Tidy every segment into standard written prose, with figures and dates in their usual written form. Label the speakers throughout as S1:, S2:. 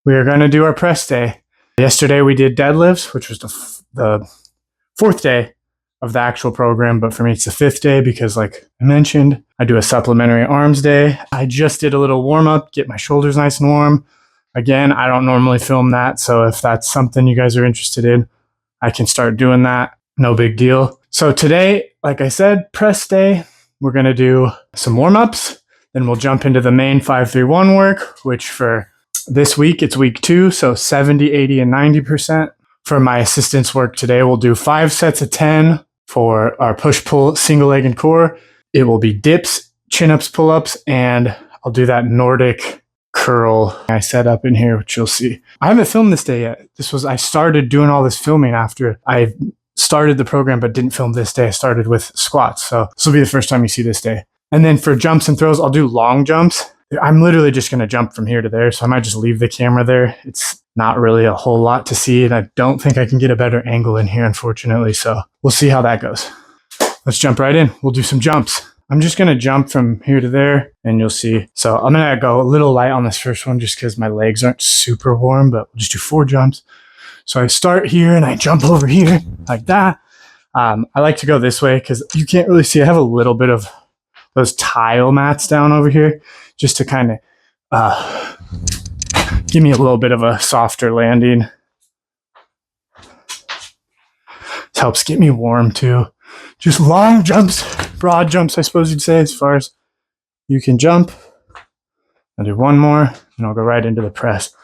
S1: We are going to do our press day. Yesterday we did deadlifts, which was the fourth day of the actual program, but for me it's the fifth day because, like I mentioned, I do a supplementary arms day. I just did a little warm up, get my shoulders nice and warm. Again, I don't normally film that, so if that's something you guys are interested in, I can start doing that. No big deal. So today, like I said, press day, we're going to do some warm ups. Then we'll jump into the main 5-3-1 work, which for this week, it's week 2, so 70, 80, and 90%. For my assistance work today, we'll do 5 sets of 10 for our push-pull, single leg and core. It will be dips, chin-ups, pull-ups, and I'll do that Nordic curl I set up in here, which you'll see. I haven't filmed this day yet. I started doing all this filming after I started the program, but didn't film this day. I started with squats, so this will be the first time you see this day. And then for jumps and throws, I'll do long jumps. I'm literally just going to jump from here to there, so I might just leave the camera there. It's not really a whole lot to see, and I don't think I can get a better angle in here, unfortunately, so we'll see how that goes. Let's jump right in. We'll do some jumps. I'm just going to jump from here to there, and you'll see. So I'm going to go a little light on this first one just because my legs aren't super warm, but we'll just do 4 jumps. So I start here, and I jump over here like that. I like to go this way because you can't really see. I have a little bit of those tile mats down over here just to kind of give me a little bit of a softer landing. This helps get me warm too. Just long jumps, broad jumps, I suppose you'd say, as far as you can jump. I'll do one more, and I'll go right into the press.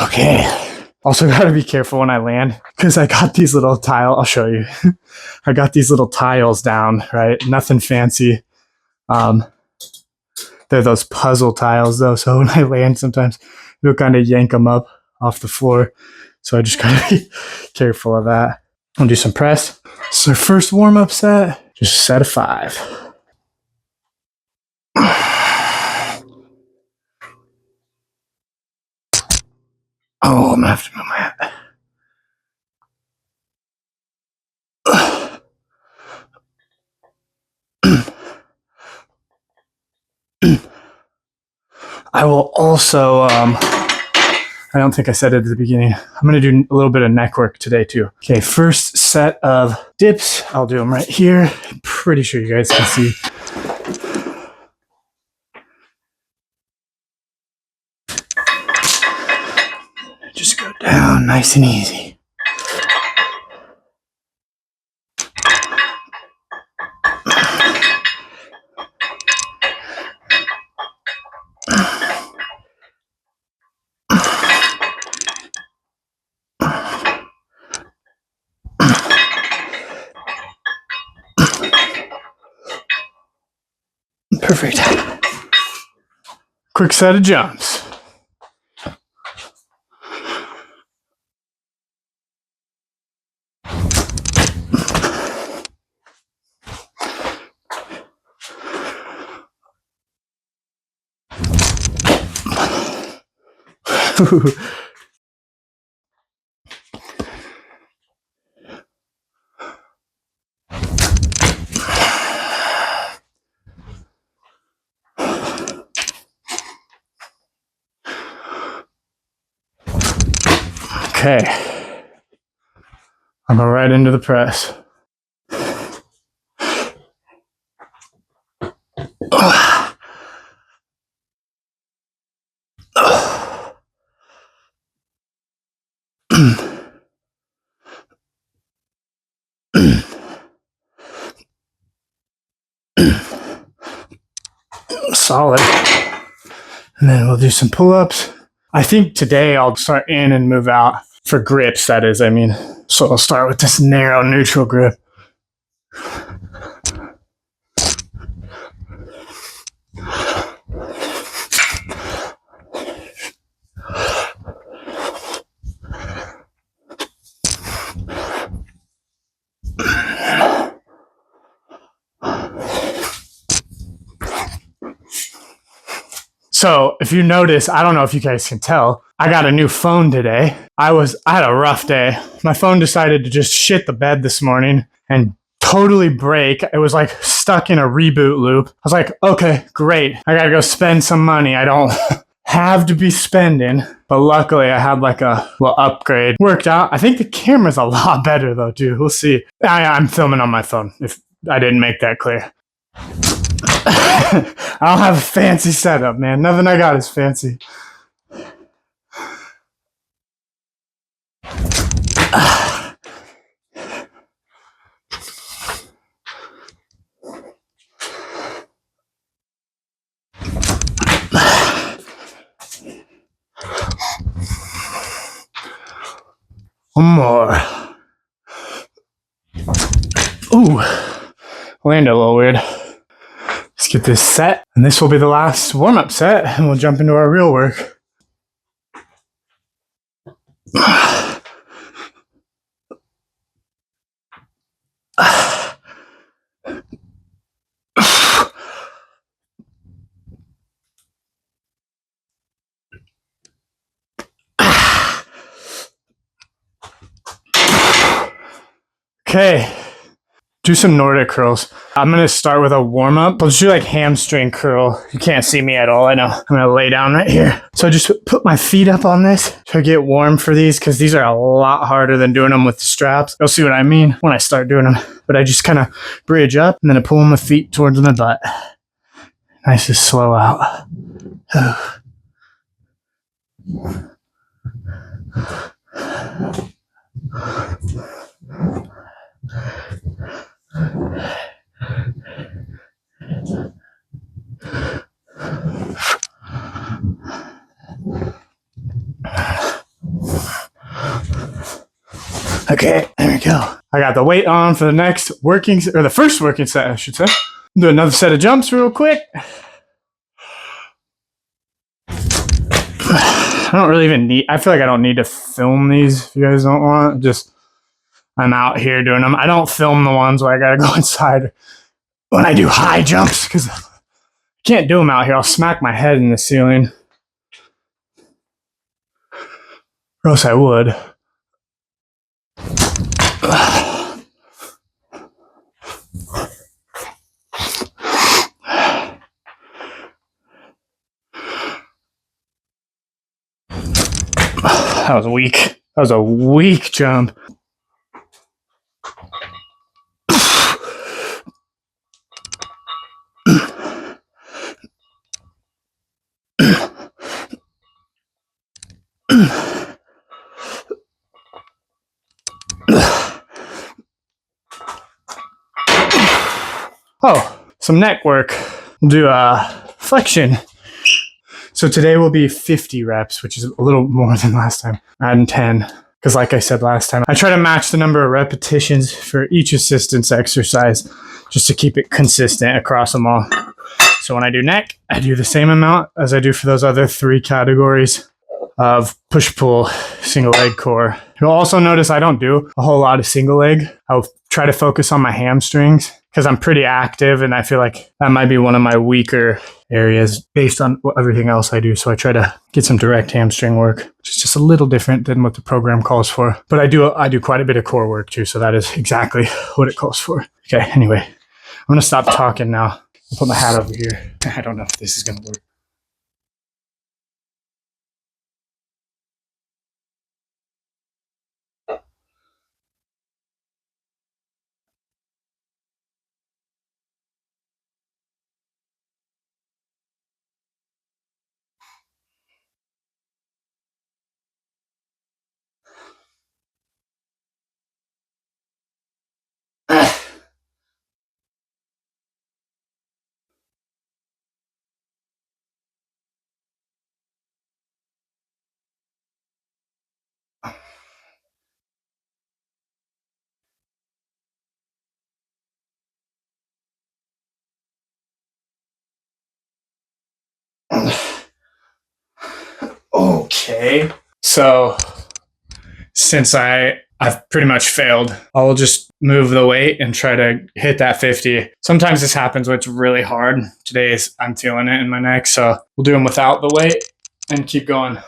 S1: Okay. Also got to be careful when I land because I got these little I'll show you. I got these little tiles down, right? Nothing fancy. They're those puzzle tiles though. So when I land, sometimes it'll kind of yank them up off the floor. So I just got to be careful of that. I'll do some press. So first warm up set, just a set of 5. Oh, I'm going to have to move my hat. I will also, I don't think I said it at the beginning, I'm going to do a little bit of neck work today too. Okay, first set of dips. I'll do them right here. I'm pretty sure you guys can see. Just go down nice and easy. Perfect. Quick set of jumps. Okay, I'm going right into the press. Solid. And then we'll do some pull-ups. I think today I'll start in and move out for grips, that is, I mean. So I'll start with this narrow neutral grip. So if you notice, I don't know if you guys can tell, I got a new phone today. I had a rough day. My phone decided to just shit the bed this morning and totally break. It was like stuck in a reboot loop. I was like, okay, great. I gotta go spend some money. I don't have to be spending. But luckily I had like a little upgrade. Worked out. I think the camera's a lot better though, too. We'll see. I'm filming on my phone if I didn't make that clear. I don't have a fancy setup, man. Nothing I got is fancy. One more. Ooh, landed a little weird. Let's get this set, and this will be the last warm-up set, and we'll jump into our real work. Okay, do some Nordic curls. I'm gonna start with a warm up. I'll just do like hamstring curl. You can't see me at all, I know. I'm gonna lay down right here. So I just put my feet up on this to get warm for these because these are a lot harder than doing them with the straps. You'll see what I mean when I start doing them. But I just kind of bridge up and then I pull my feet towards my butt. Nice to slow out. Okay, there we go. I got the weight on for the next working, or the first working set, I should say. Do another set of jumps real quick. I don't really even need, I feel like I don't need to film these if you guys don't want. Just, I'm out here doing them. I don't film the ones where I gotta go inside when I do high jumps because I can't do them out here. I'll smack my head in the ceiling. Or else I would. That was weak. That was a weak jump. Oh, some neck work. We'll do a flexion. So today will be 50 reps, which is a little more than last time. Adding 10. Because like I said last time, I try to match the number of repetitions for each assistance exercise just to keep it consistent across them all. So when I do neck, I do the same amount as I do for those other 3 categories of push-pull, single leg core. You'll also notice I don't do a whole lot of single leg. I'll try to focus on my hamstrings because I'm pretty active and I feel like that might be one of my weaker areas based on everything else I do. So I try to get some direct hamstring work, which is just a little different than what the program calls for. But I do quite a bit of core work too. So that is exactly what it calls for. Okay, anyway, I'm going to stop talking now. I'll put my hat over here. I don't know if this is going to work. Okay. So since I've pretty much failed, I'll just move the weight and try to hit that 50. Sometimes this happens when it's really hard. Today I'm feeling it in my neck, so we'll do them without the weight and keep going.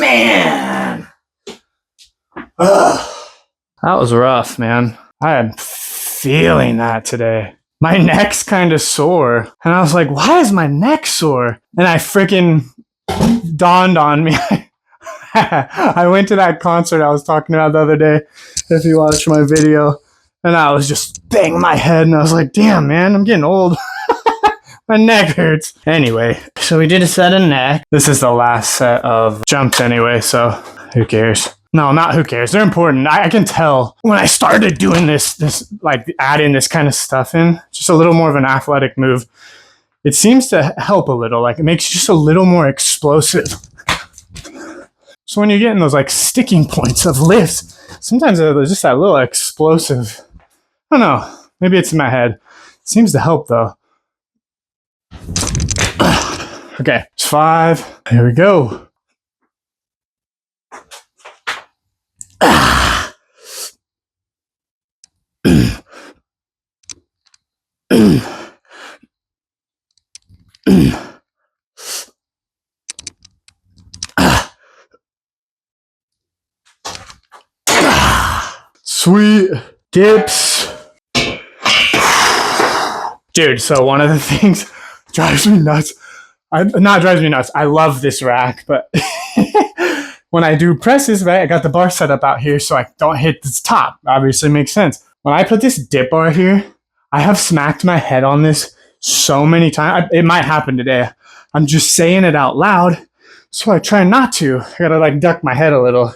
S1: Man. Ugh. That was rough, man. I am feeling that today. My neck's kind of sore. And I was like, why is my neck sore? And I freaking dawned on me. I went to that concert I was talking about the other day, if you watched my video. And I was just banging my head. And I was like, damn, man, I'm getting old. My neck hurts. Anyway, so we did a set of neck. This is the last set of jumps anyway, so who cares? No, not who cares. They're important. I can tell when I started doing this like adding this kind of stuff in, just a little more of an athletic move. It seems to help a little. Like it makes you just a little more explosive. So when you're getting those like sticking points of lifts, sometimes there's just that little explosive. I don't know. Maybe it's in my head. It seems to help though. Okay, it's 5. Here we go. Sweet dips. Dude, so one of the things drives me nuts. Not drives me nuts. I love this rack, but when I do presses, right, I got the bar set up out here so I don't hit this top. Obviously makes sense. When I put this dip bar here, I have smacked my head on this so many times. It might happen today. I'm just saying it out loud, so I try not to. I gotta like duck my head a little.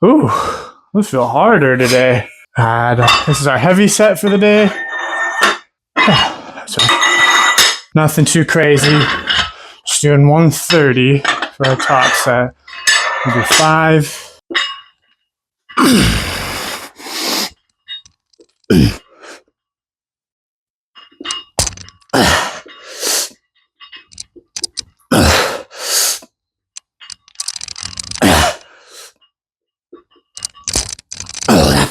S1: Ooh, this feels harder today. This is our heavy set for the day. So, nothing too crazy. Just doing 130 for our top set. We'll do 5.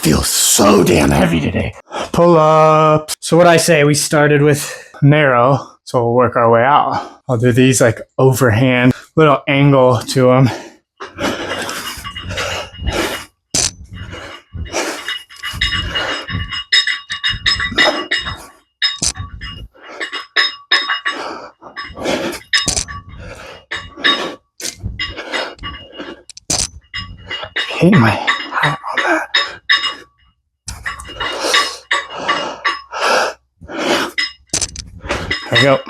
S1: Feels so damn heavy today. Pull up. So what I say, we started with narrow, so we'll work our way out. I'll do these like overhand, little angle to them. Hit my hat on that. There we go.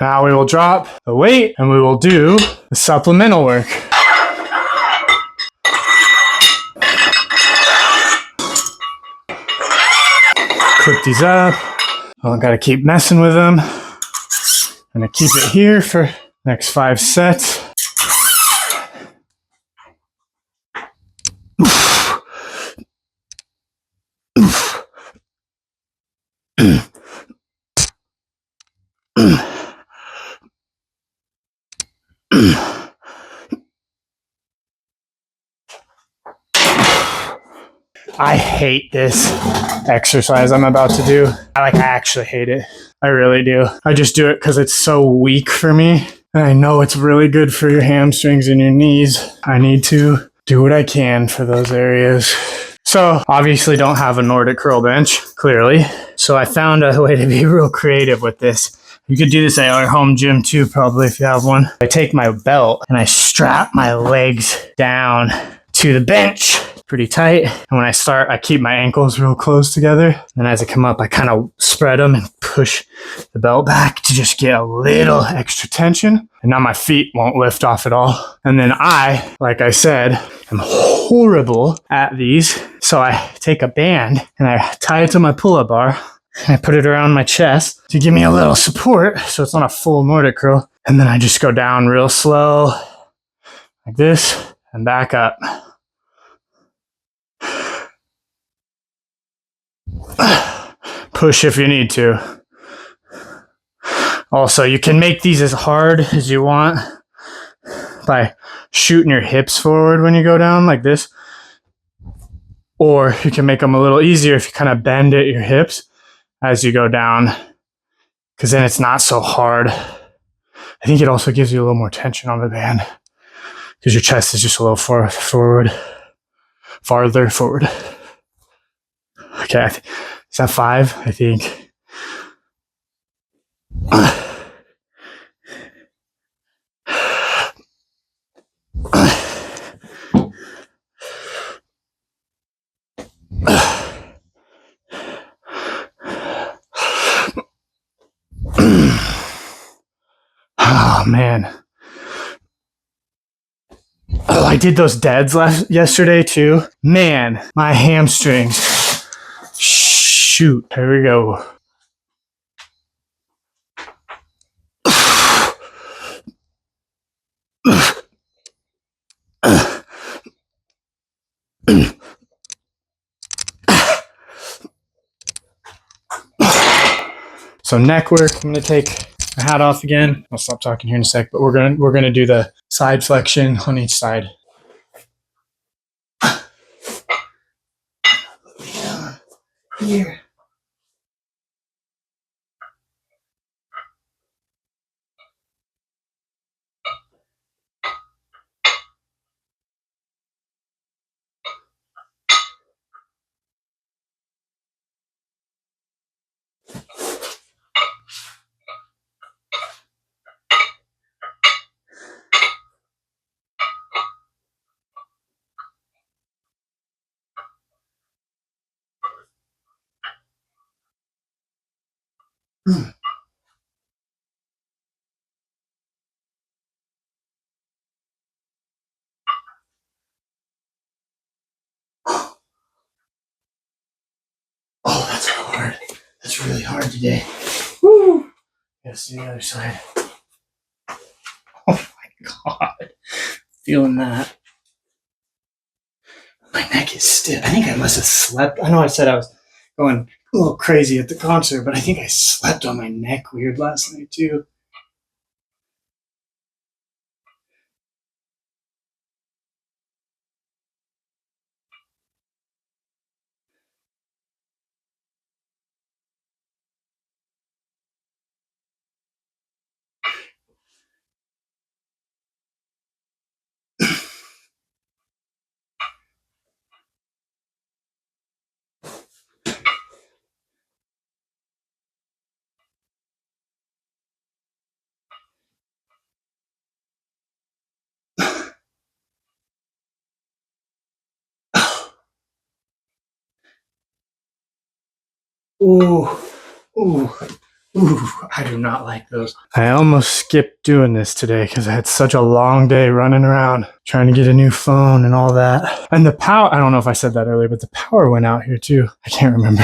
S1: Now we will drop the weight and we will do the supplemental work. Clip these up. I gotta keep messing with them. I'm gonna keep it here for next 5 sets. I hate this exercise I'm about to do. I actually hate it. I really do. I just do it because it's so weak for me. And I know it's really good for your hamstrings and your knees. I need to do what I can for those areas. So obviously don't have a Nordic curl bench, clearly. So I found a way to be real creative with this. You could do this at your home gym too, probably, if you have one. I take my belt and I strap my legs down to the bench pretty tight. And when I start, I keep my ankles real close together. And as I come up, I kind of spread them and push the belt back to just get a little extra tension. And now my feet won't lift off at all. And then I, like I said, am horrible at these. So I take a band and I tie it to my pull-up bar. And I put it around my chest to give me a little support so it's not a full Nordic curl. And then I just go down real slow like this and back up. Push if you need to. Also, you can make these as hard as you want, by shooting your hips forward when you go down like this. Or you can make them a little easier if you kind of bend at your hips as you go down, because then it's not so hard. I think it also gives you a little more tension on the band because your chest is just a little farther forward. Okay, is that 5? I think. Oh man. Oh, I did those deads yesterday too. Man, my hamstrings. Shoot. Here we go. So neck work, I'm gonna take my hat off again. I'll stop talking here in a sec, but we're gonna do the side flexion on each side. Here. Oh, that's hard. That's really hard today. Woo! Let's see the other side. Oh my god. Feeling that. My neck is stiff. I think I must have slept. I know I said I was going a little crazy at the concert, but I think I slept on my neck weird last night too. Ooh, ooh, ooh, I do not like those. I almost skipped doing this today because I had such a long day running around trying to get a new phone and all that. And the power, I don't know if I said that earlier, but the power went out here too. I can't remember.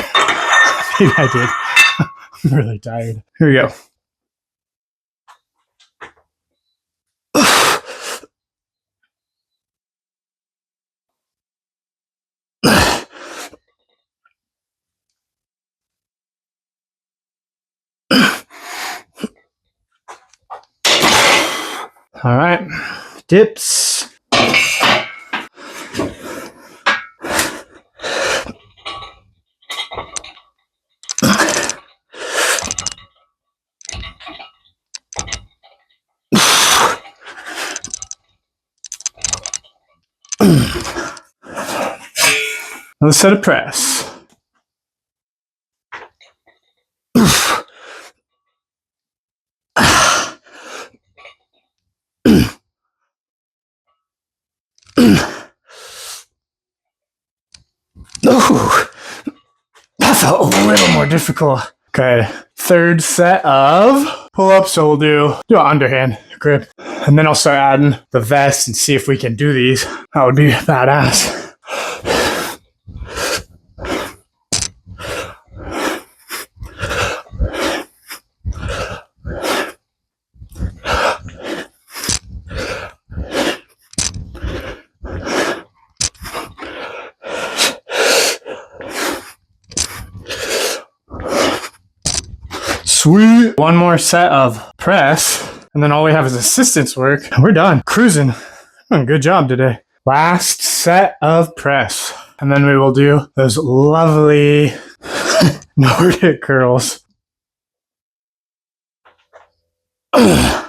S1: Maybe I did. I'm really tired. Here we go. All right, dips. Another set of press. Ooh, that felt a little more difficult. Okay, third set of pull-ups. So we'll do an underhand grip, and then I'll start adding the vest and see if we can do these. That would be badass. Sweet. One more set of press. And then all we have is assistance work. We're done. Cruising. Good job today. Last set of press. And then we will do those lovely Nordic curls. Man,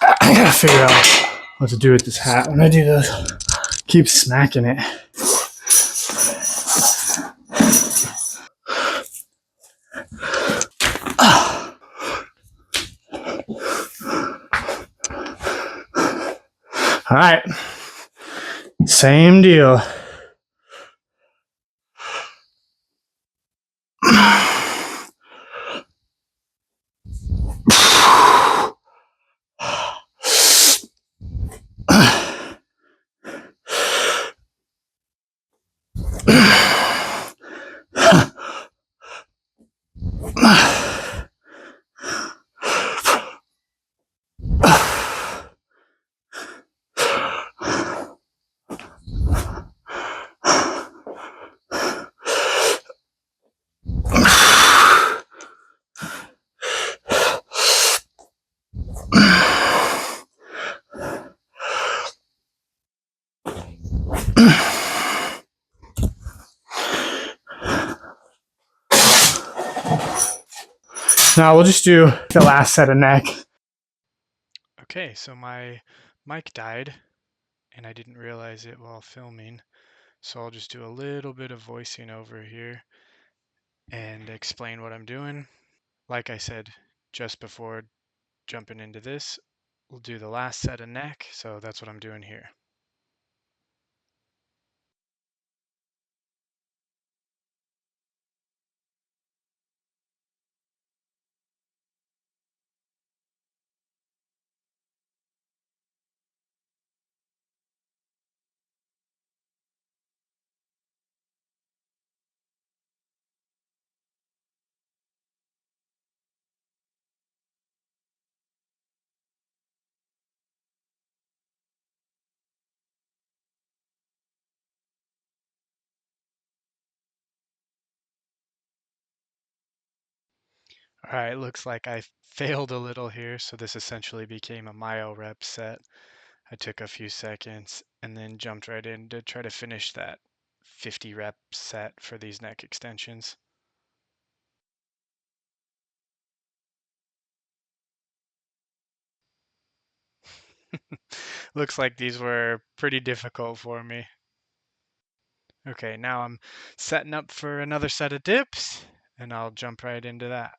S1: I gotta figure out what to do with this hat when I do this. Keep smacking it. All right, same deal. Now we'll just do the last set of neck.
S2: Okay, so my mic died and I didn't realize it while filming. So I'll just do a little bit of voicing over here and explain what I'm doing. Like I said just before jumping into this, we'll do the last set of neck, so that's what I'm doing here. All right, looks like I failed a little here, so this essentially became a myo rep set. I took a few seconds and then jumped right in to try to finish that 50 rep set for these neck extensions. Looks like these were pretty difficult for me. Okay, now I'm setting up for another set of dips, and I'll jump right into that.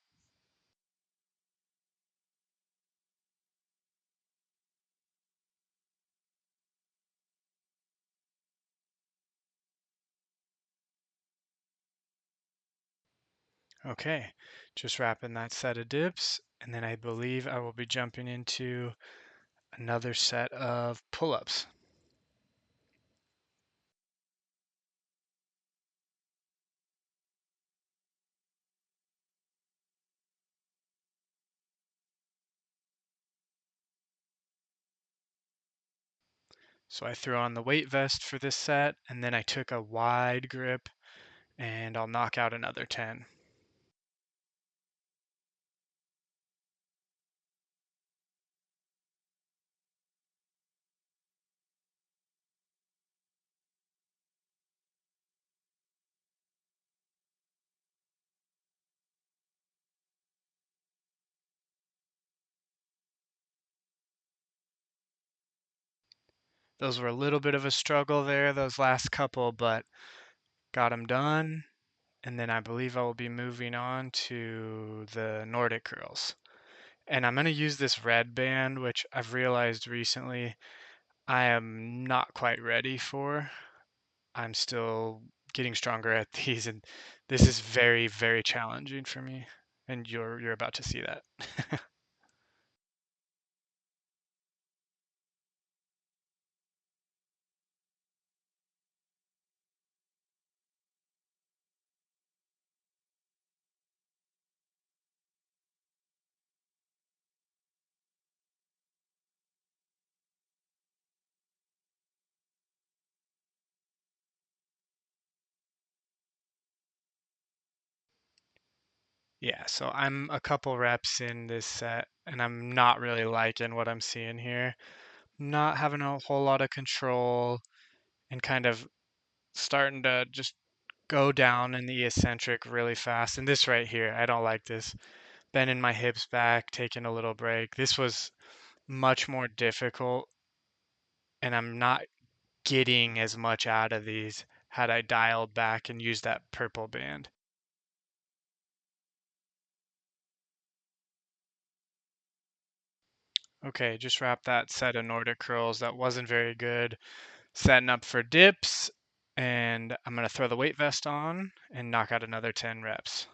S2: Okay, just wrapping that set of dips, and then I believe I will be jumping into another set of pull-ups. So I threw on the weight vest for this set, and then I took a wide grip, and I'll knock out another 10. Those were a little bit of a struggle there, those last couple, but got them done. And then I believe I will be moving on to the Nordic curls. And I'm going to use this red band, which I've realized recently I am not quite ready for. I'm still getting stronger at these, and this is very, very challenging for me. And you're about to see that. Yeah, so I'm a couple reps in this set and I'm not really liking what I'm seeing here. Not having a whole lot of control and kind of starting to just go down in the eccentric really fast. And this right here, I don't like this. Bending my hips back, taking a little break. This was much more difficult, and I'm not getting as much out of these had I dialed back and used that purple band. Okay, just wrap that set of Nordic curls. That wasn't very good. Setting up for dips, and I'm going to throw the weight vest on and knock out another 10 reps.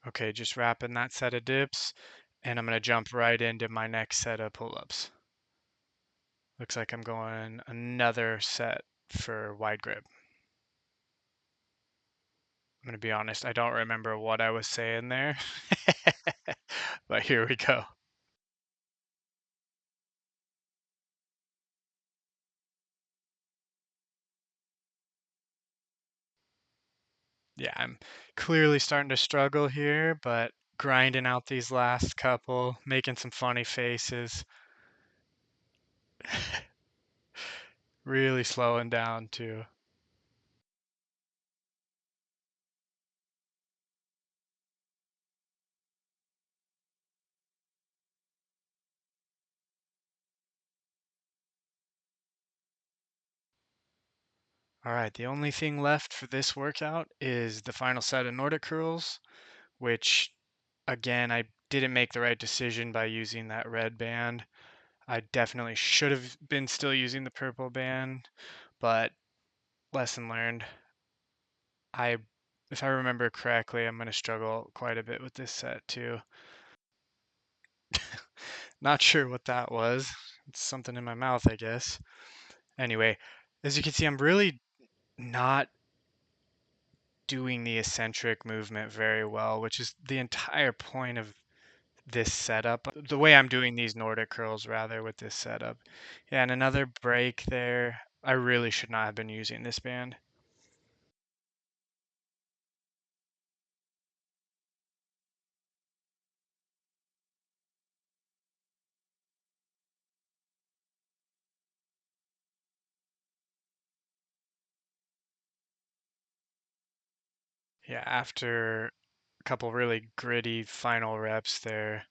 S2: Okay, just wrapping that set of dips, and I'm going to jump right into my next set of pull-ups. Looks like I'm going another set for wide grip. I'm going to be honest, I don't remember what I was saying there, but here we go. Yeah, I'm clearly starting to struggle here, but grinding out these last couple, making some funny faces, really slowing down too. All right, the only thing left for this workout is the final set of Nordic curls, which again, I didn't make the right decision by using that red band. I definitely should have been still using the purple band, but lesson learned. I, if I remember correctly, I'm going to struggle quite a bit with this set too. Not sure what that was. It's something in my mouth, I guess. Anyway, as you can see, I'm really not doing the eccentric movement very well, which is the entire point of this setup. The way I'm doing these Nordic curls, rather, with this setup. Yeah, and another break there. I really should not have been using this band. Yeah, after a couple really gritty final reps there,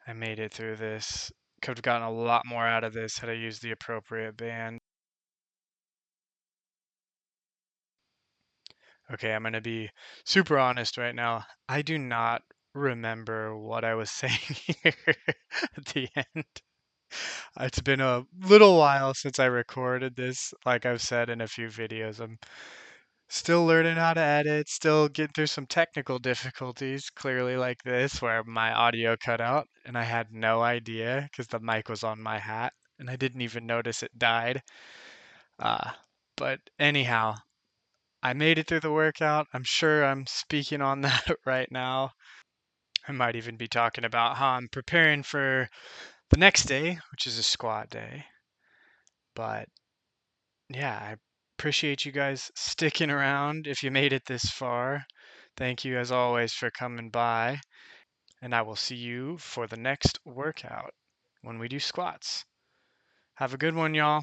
S2: I made it through this. Could have gotten a lot more out of this had I used the appropriate band. Okay, I'm gonna be super honest right now. I do not remember what I was saying here at the end. It's been a little while since I recorded this, like I've said in a few videos. I'm still learning how to edit, still getting through some technical difficulties, clearly like this, where my audio cut out and I had no idea because the mic was on my hat and I didn't even notice it died. Uh, but anyhow, I made it through the workout. I'm sure I'm speaking on that right now. I might even be talking about how I'm preparing for the next day, which is a squat day. But yeah, I appreciate you guys sticking around if you made it this far. Thank you, as always, for coming by. And I will see you for the next workout when we do squats. Have a good one, y'all.